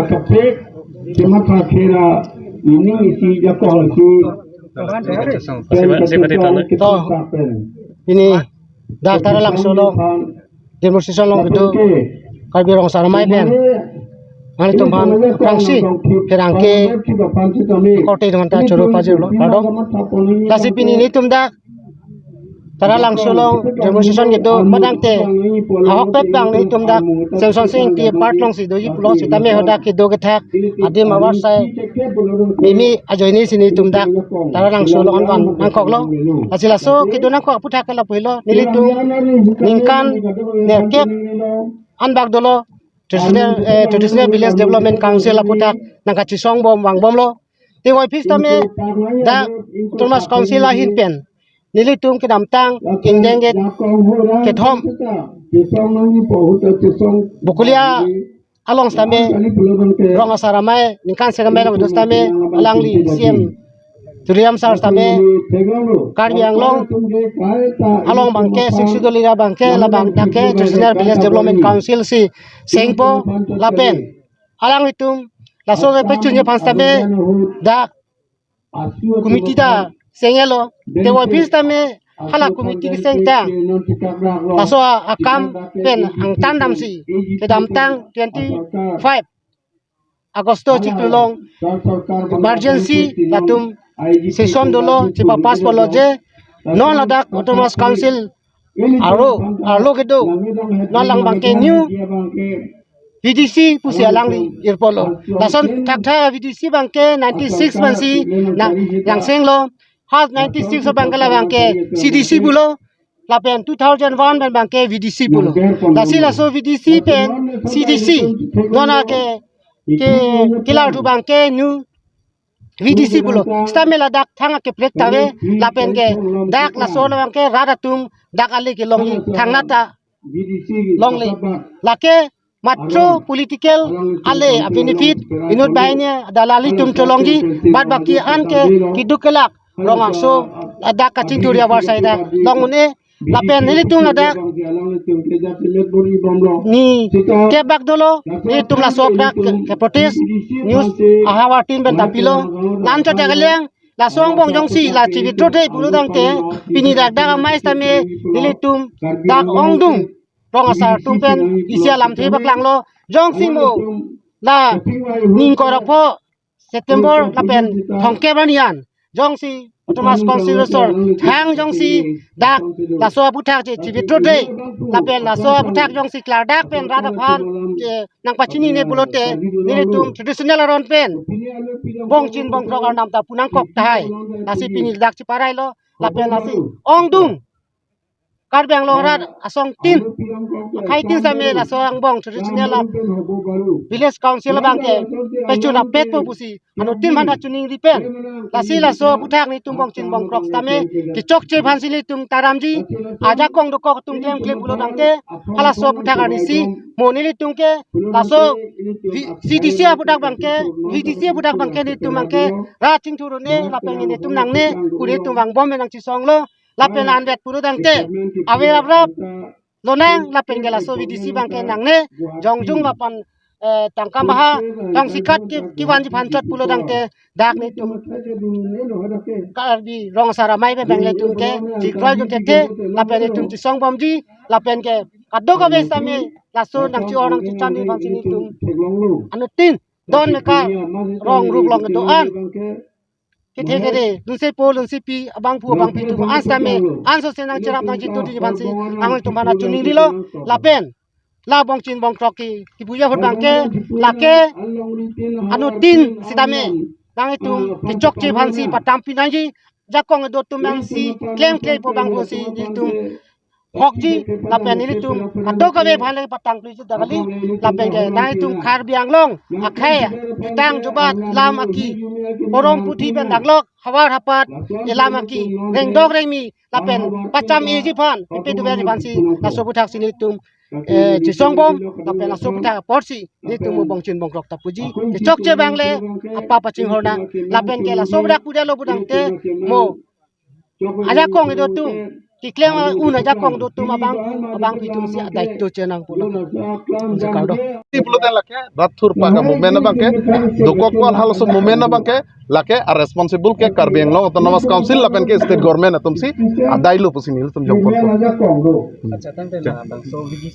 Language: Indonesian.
Kapit cuma terakhir ini isi jadwal ini daftar langsung lo demonstrasi long itu kalbi rong saramai ben mari tumpan rangsi perangke kote dengan ta choro pajir lo pardon lasi pini ini tumda tara langsung lo demonstration gitu padang te hawak pep bang ni tumda semson sing ti part long si doji pulo si tame hoda ki do gethak adi mawar sai mimi ajoini sini tumda tara langsung lo anwan angkok lo asila so ki do nang ko puthak la puilo nilitu ningkan nerkep anbak dolo traditional village development council la puthak nangka chisong bom wang bom lo ti wai pis tame da thomas council la hin pen nilitung ke damtang indengget ke thom bukulia along stame rong asaramai ningkan segamai la dostame alangli siem turiam sar stame karbi anglong along bangke siksidolira bangke la bangtake traditional village development council si sengpo lapen alang itum laso pe chunye panstame da komiti da sengelo te wa pistame hala komiti ki sengta laso akam pen ang tandam si ke damtang 25 Agosto chiklong emergency latum session dolo chipa pass polo je non ladak autonomous council arlo kedo non lang bangke new VDC pusi alang li irpolo lason thakta VDC bangke 96 bansi na yang senglo has 96 bangkala bangke CDC bulo lapen 2001 ban bangke VDC bulo lasi laso VDC pen CDC nona ke kilar tu bangke new VDC bulo stamela dak thanga ke plek tawe lapen ke dak la solo bangke radatum dak ali ke longi thangata longli lake matro political ale benefit inut baine dalali tum tolongi bad baki an ke kidukelak rong so dak kacing turia warsaida longune lapen nilitung ladak ni kebak dolo ni tum la sok dak ke protest news ahawa tin ben tapilo nan cha tagaleng la song bong jong si la chi trote puludang te pini dak dak mais tame nilitung dak ongdung rong asar tumpen isia lam the baklang lo jong simo la ning korapho September lapen thongke banian jong si Thomas Consider thang jong si dak la so puthak che chivitrote lapen la so puthak jong si klar dak pen rada phan nang pachini ne pulote ni tum traditional aron pen bong chin bong krok nam ta punang kok tai nasi pini dak chi parai lo lapen nasi ongdung karbang lohrat asong tin khai tin same asong bong traditional village council bangke pechuna petpo pusi anu tin manda chuning ripen lasi laso puthak ni tumbong chin bong krok same ki chok che phansili tum taramji aja kong doko tum tem kle bulo dangte hala so puthak ani si monili tungke laso CDC puthak bangke VDC puthak bangke ni tum bangke ra ching thurune lapeng ni tum nangne kuri tum bang bom nang chi song lo lapen andet puru dangte awer abrap lonang lapen gela so VDC bangke nangne jongjung lapan tangka maha tang sikat ki wanji phanchot pulo dangte dak ni tum karbi rong saramai be bangle tum ke jikroi jung te lapen tum chi song bomji lapen ke kaddo ka be same laso nang chi orang chi chandi bang sini tum anu tin don me ka rong ruk long do an ke kede lunse pol lunse pi abang pu abang pi tu ansame anso senang cerap nang jitu di bansi angol tu mana chuning dilo lapen la bong chin bong kroki ki buya hot bangke lake anu tin sidame nang itu ki chok che bansi patam pi nang ji jakong do tu mang si klem klem po bang po si tu hokji lapen ini tu kado kabe phale patang pli dagali lapen ke nai tu khar biang long akhai tang jubat lam aki orom puthi ben daglok hawar hapat elam aki reng dog reng mi lapen pacham eji phan pe du beri bansi na sobuthak sini tum chisong bom lapen na sobuthak porsi ni tum bong chin bong krok tapuji chok che bangle apa paching horna lapen ke la sobrak puja lo budang te mo aja kong itu tu kikleng aja kong itu tu abang pitung si ada itu cenang pulau kau dah Tipulutan lake rathur paga movement bangke dokok wal halos movement bangke lake a responsible ke Karbi Anglong autonomous council lapen ke state government atumsi adai lu pusinil tum jongkon